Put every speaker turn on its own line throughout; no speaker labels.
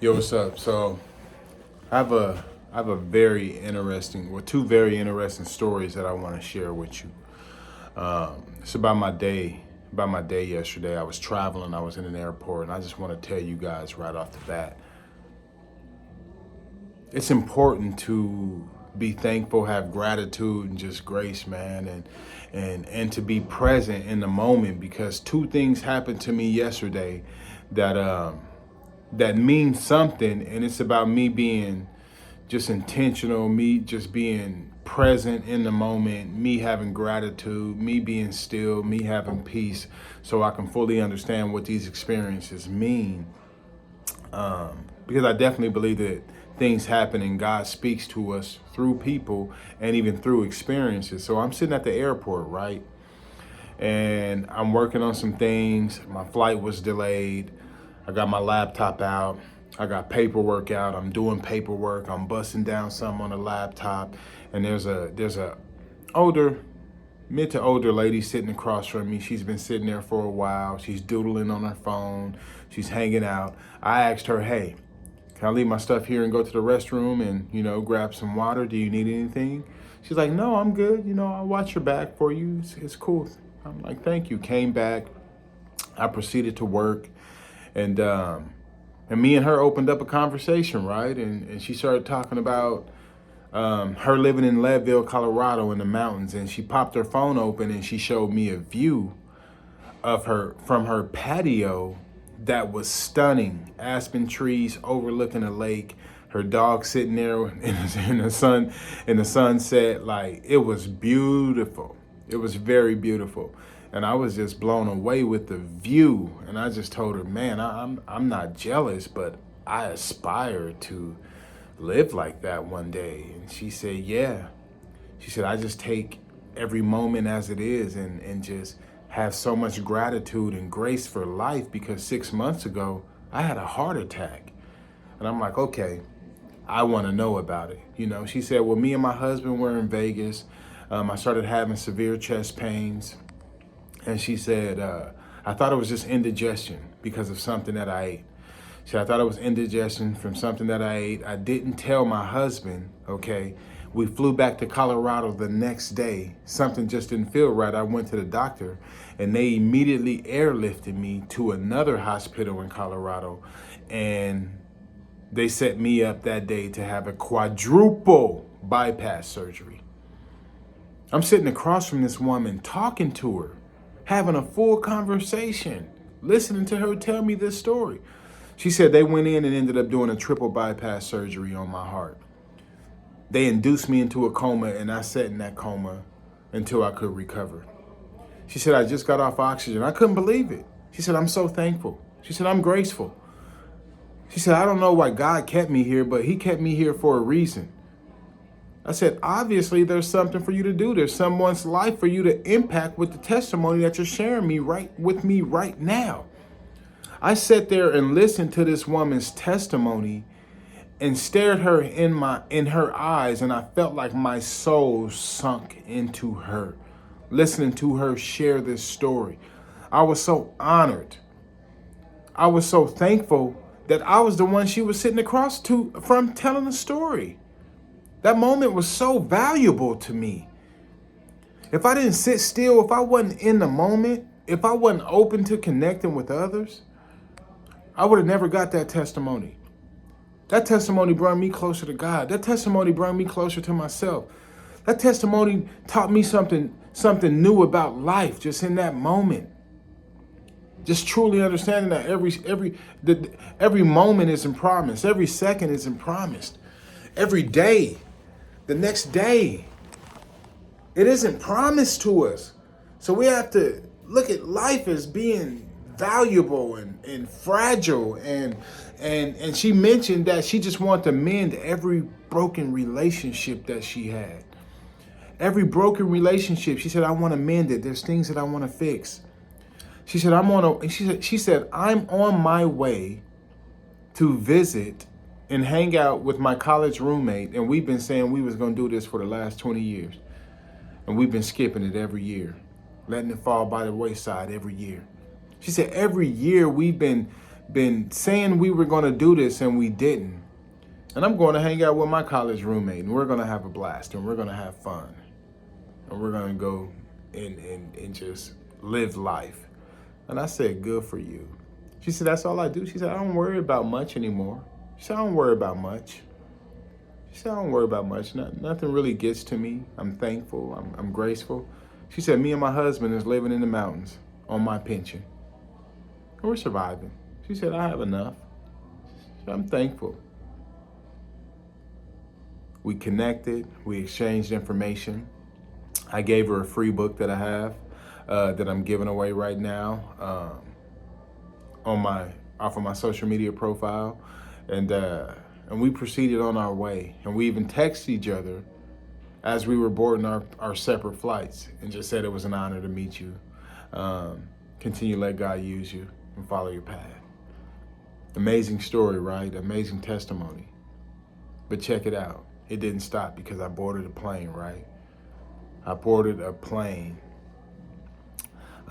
Yo, what's up? So I have a very interesting, well, two very interesting stories that I want to share with you. It's about my day yesterday. I was traveling. I was in an airport, and I just want to tell you guys right off the bat. It's important to be thankful, have gratitude, and just grace, man, and to be present in the moment because two things happened to me yesterday that that means something, and it's about me being just intentional, me just being present in the moment, me having gratitude, me being still, me having peace, so I can fully understand what these experiences mean. Because I definitely believe that things happen and God speaks to us through people and even through experiences. So I'm sitting at the airport, right? And I'm working on some things. My flight was delayed. I got my laptop out. I got paperwork out. I'm doing paperwork. I'm busting down something on the laptop. And there's a older, mid to older lady sitting across from me. She's been sitting there for a while. She's doodling on her phone. She's hanging out. I asked her, hey, can I leave my stuff here and go to the restroom and, grab some water? Do you need anything? She's like, no, I'm good. I'll watch your back for you. It's cool. I'm like, thank you. Came back. I proceeded to work. And me and her opened up a conversation, right? And she started talking about her living in Leadville, Colorado in the mountains. And she popped her phone open and she showed me a view of her from her patio that was stunning. Aspen trees overlooking a lake. Her dog sitting there in the sunset. Like, it was beautiful. It was very beautiful. And I was just blown away with the view. And I just told her, man, I'm not jealous, but I aspire to live like that one day. And she said, yeah. She said, I just take every moment as it is and just have so much gratitude and grace for life because 6 months ago, I had a heart attack. And I'm like, okay, I want to know about it. She said, well, me and my husband were in Vegas. I started having severe chest pains. And she said, I thought it was just indigestion because of something that I ate. She said, I thought it was indigestion from something that I ate. I didn't tell my husband, okay? We flew back to Colorado the next day. Something just didn't feel right. I went to the doctor and they immediately airlifted me to another hospital in Colorado. And they set me up that day to have a quadruple bypass surgery. I'm sitting across from this woman talking to her, having a full conversation, listening to her tell me this story. She said they went in and ended up doing a triple bypass surgery on my heart. They induced me into a coma and I sat in that coma until I could recover. She said, I just got off oxygen. I couldn't believe it. She said, I'm so thankful. She said, I'm graceful. She said, I don't know why God kept me here, but he kept me here for a reason. I said, obviously, there's something for you to do. There's someone's life for you to impact with the testimony that you're sharing with me right now. I sat there and listened to this woman's testimony and stared her in her eyes, and I felt like my soul sunk into her, listening to her share this story. I was so honored. I was so thankful that I was the one she was sitting across from telling the story. That moment was so valuable to me. If I didn't sit still, if I wasn't in the moment, if I wasn't open to connecting with others, I would have never got that testimony. That testimony brought me closer to God. That testimony brought me closer to myself. That testimony taught me something new about life just in that moment. Just truly understanding that every moment isn't promised. Every second isn't promised. Every day, the next day, it isn't promised to us. So we have to look at life as being valuable and fragile. And she mentioned that she just wanted to mend every broken relationship that she had. Every broken relationship, she said, I want to mend it. There's things that I want to fix. She said, she said, I'm on my way to visit and hang out with my college roommate. And we've been saying we was going to do this for the last 20 years. And we've been skipping it every year, letting it fall by the wayside every year. She said, every year we've been been saying we were going to do this and we didn't. And I'm going to hang out with my college roommate, and we're going to have a blast, and we're going to have fun, and we're going to go and just live life. And I said, good for you. She said, that's all I do. She said, I don't worry about much anymore. She said, I don't worry about much. She said, I don't worry about much. Nothing really gets to me. I'm thankful. I'm graceful. She said, me and my husband is living in the mountains on my pension. And we're surviving. She said, I have enough. So I'm thankful. We connected. We exchanged information. I gave her a free book that I have that I'm giving away right now off of my social media profile. And we proceeded on our way. And we even texted each other as we were boarding our separate flights and just said it was an honor to meet you. Continue to let God use you and follow your path. Amazing story, right? Amazing testimony. But check it out. It didn't stop because I boarded a plane, right? I boarded a plane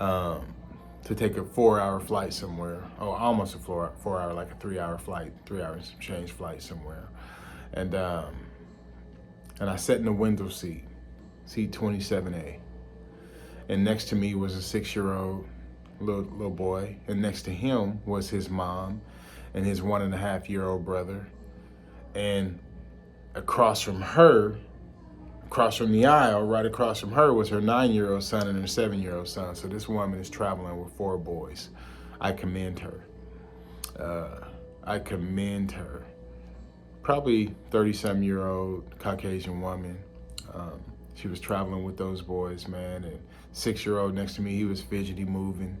to take a 4-hour flight somewhere. Oh, almost a 4-hour, like a 3-hour flight, 3 hours change flight somewhere. And I sat in the window seat 27A. And next to me was a 6-year-old little boy. And next to him was his mom and his 1.5-year-old brother. And across from the aisle, right across from her, was her 9-year-old son and her 7-year-old son. So this woman is traveling with 4 boys. I commend her. Probably 30-some-year-old Caucasian woman. She was traveling with those boys, man. And 6-year-old next to me, he was fidgety, moving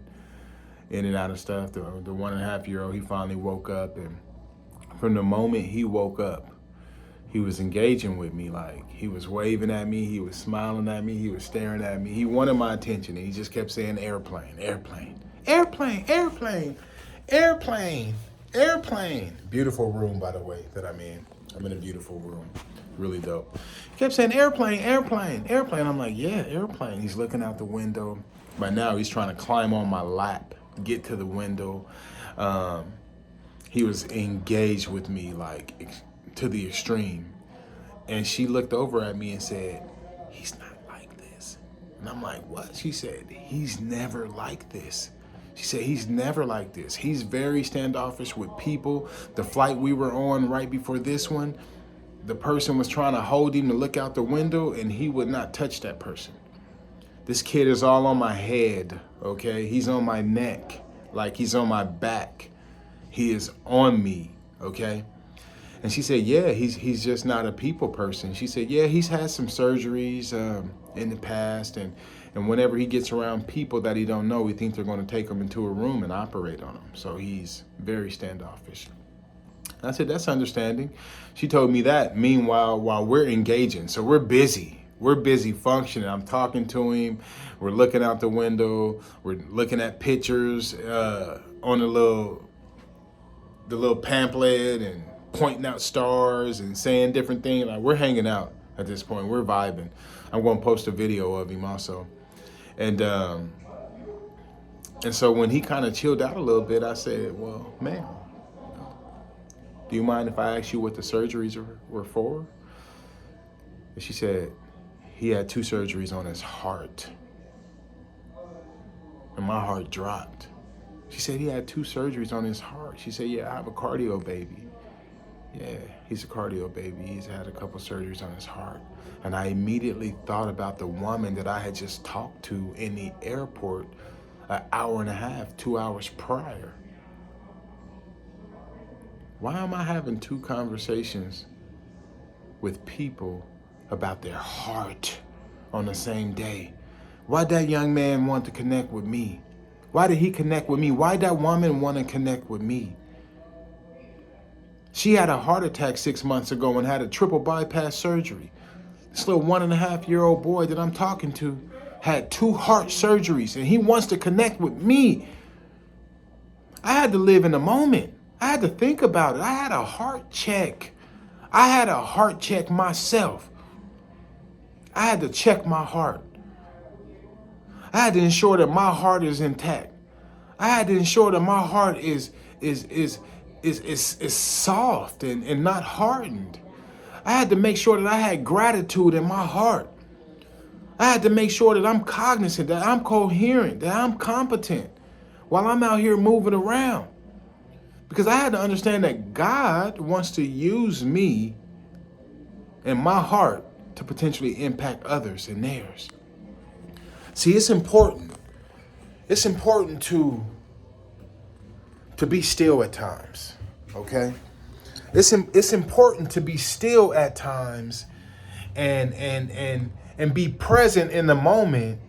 in and out of stuff. The 1.5-year-old, he finally woke up. And from the moment he woke up, he was engaging with me. Like, he was waving at me, he was smiling at me, he was staring at me. He wanted my attention, and he just kept saying airplane, airplane, airplane, airplane, airplane, airplane. Beautiful room, by the way, that I'm in. I'm in a beautiful room. Really dope. He kept saying airplane, airplane, airplane. I'm like, yeah, airplane. He's looking out the window. By now, he's trying to climb on my lap, get to the window. He was engaged with me, like, to the extreme. And she looked over at me and said, he's not like this. And I'm like, what? She said, he's never like this. She said, he's never like this. He's very standoffish with people. The flight we were on right before this one, the person was trying to hold him to look out the window, and he would not touch that person. This kid is all on my head, okay? He's on my neck, like he's on my back. He is on me, okay? And she said, yeah, he's just not a people person. She said, yeah, he's had some surgeries in the past, and whenever he gets around people that he don't know, he thinks they're going to take him into a room and operate on him. So he's very standoffish. I said, that's understanding. She told me that. Meanwhile, while we're engaging, so we're busy. We're busy functioning. I'm talking to him. We're looking out the window. We're looking at pictures on the little pamphlet and pointing out stars and saying different things. Like, we're hanging out at this point. We're vibing. I'm going to post a video of him also. And so when he kind of chilled out a little bit, I said, well, ma'am, do you mind if I ask you what the surgeries were for? And she said, he had 2 surgeries on his heart. And my heart dropped. She said, he had 2 surgeries on his heart. She said, yeah, I have a cardio baby. Yeah, he's a cardio baby. He's had a couple surgeries on his heart. And I immediately thought about the woman that I had just talked to in the airport an hour and a half, 2 hours prior. Why am I having 2 conversations with people about their heart on the same day? Why did that young man want to connect with me? Why did he connect with me? Why did that woman want to connect with me? She had a heart attack 6 months ago and had a triple bypass surgery. This little 1.5-year-old boy that I'm talking to had 2 heart surgeries, and he wants to connect with me. I had to live in the moment. I had to think about it. I had a heart check. I had a heart check myself. I had to check my heart. I had to ensure that my heart is intact. I had to ensure that my heart is is soft and not hardened. I had to make sure that I had gratitude in my heart. I had to make sure that I'm cognizant, that I'm coherent, that I'm competent while I'm out here moving around. Because I had to understand that God wants to use me and my heart to potentially impact others and theirs. See, it's important. It's important to be still at times, okay? It's important to be still at times and be present in the moment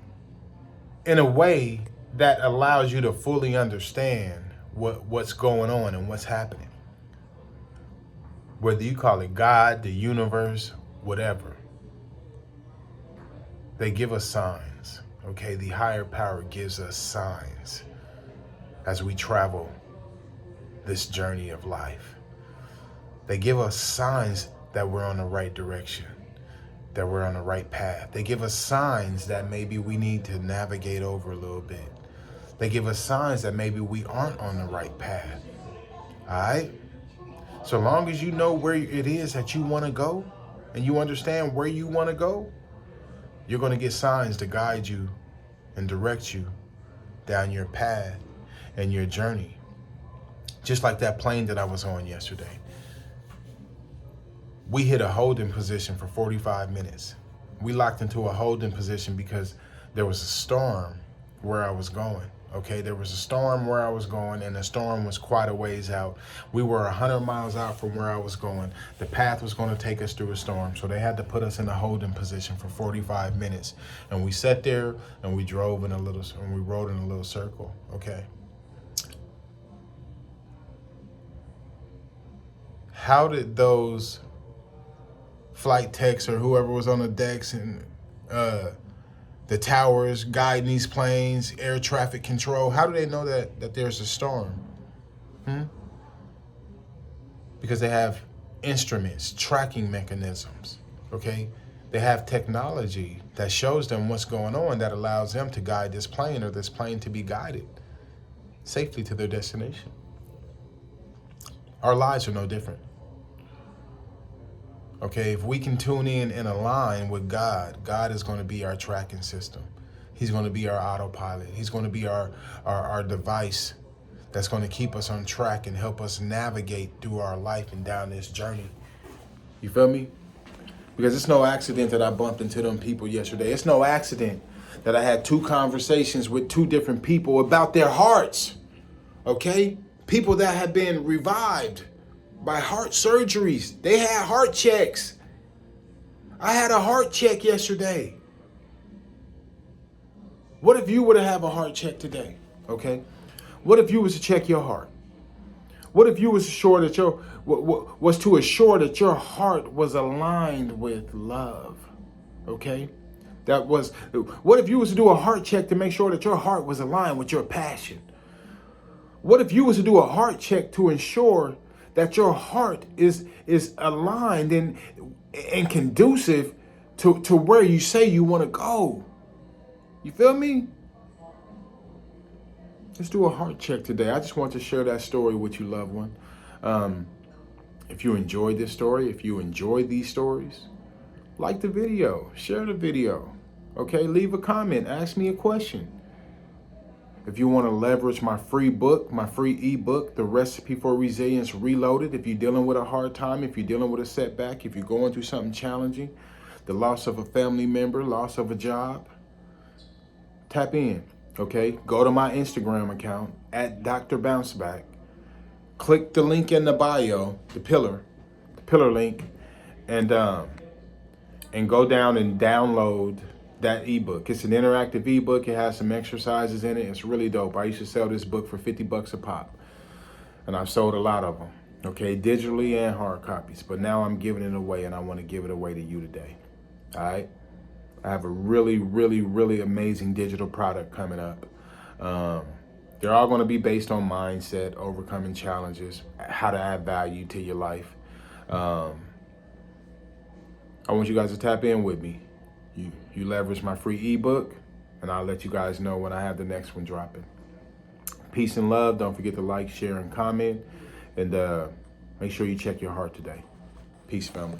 in a way that allows you to fully understand what's going on and what's happening. Whether you call it God, the universe, whatever. They give us signs, okay? The higher power gives us signs as we travel this journey of life. They give us signs that we're on the right direction, that we're on the right path. They give us signs that maybe we need to navigate over a little bit. They give us signs that maybe we aren't on the right path. All right? So long as you know where it is that you want to go and you understand where you want to go, you're going to get signs to guide you and direct you down your path and your journey. Just like that plane that I was on yesterday. We hit a holding position for 45 minutes. We locked into a holding position because there was a storm where I was going. Okay, there was a storm where I was going, and the storm was quite a ways out. We were 100 miles out from where I was going. The path was going to take us through a storm, so they had to put us in a holding position for 45 minutes. And we sat there and we rode in a little circle. Okay. How did those flight techs or whoever was on the decks and the towers guiding these planes, air traffic control, how do they know that there's a storm? Because they have instruments, tracking mechanisms, okay? They have technology that shows them what's going on that allows them to guide this plane or this plane to be guided safely to their destination. Our lives are no different. Okay, if we can tune in and align with God, God is going to be our tracking system. He's going to be our autopilot. He's going to be our device that's going to keep us on track and help us navigate through our life and down this journey. You feel me? Because it's no accident that I bumped into them people yesterday. It's no accident that I had 2 conversations with 2 different people about their hearts. Okay? People that have been revived by heart surgeries. They had heart checks. I had a heart check yesterday. What if you were to have a heart check today? Okay? What if you was to check your heart? What if you was assured that was to assure that your heart was aligned with love? Okay? What if you was to do a heart check to make sure that your heart was aligned with your passion? What if you was to do a heart check to ensure that your heart is aligned and conducive to where you say you want to go? You feel me? Let's do a heart check today. I just want to share that story with you, loved one. If you enjoyed this story, if you enjoy these stories, like the video, share the video. Okay, leave a comment, ask me a question. If you want to leverage my free book, my free ebook, The Recipe for Resilience Reloaded, if you're dealing with a hard time, if you're dealing with a setback, if you're going through something challenging, the loss of a family member, loss of a job, tap in, okay? Go to my Instagram account at Dr. Bounceback. Click the link in the bio, the pillar link, and go down and download that ebook. It's an interactive ebook. It has some exercises in it. It's really dope. I used to sell this book for $50 a pop, and I've sold a lot of them, okay, digitally and hard copies. But now I'm giving it away, and I want to give it away to you today. All right. I have a really, really, really amazing digital product coming up. They're all going to be based on mindset, overcoming challenges, how to add value to your life. I want you guys to tap in with me. You leverage my free ebook, and I'll let you guys know when I have the next one dropping. Peace and love. Don't forget to like, share, and comment. And make sure you check your heart today. Peace, family.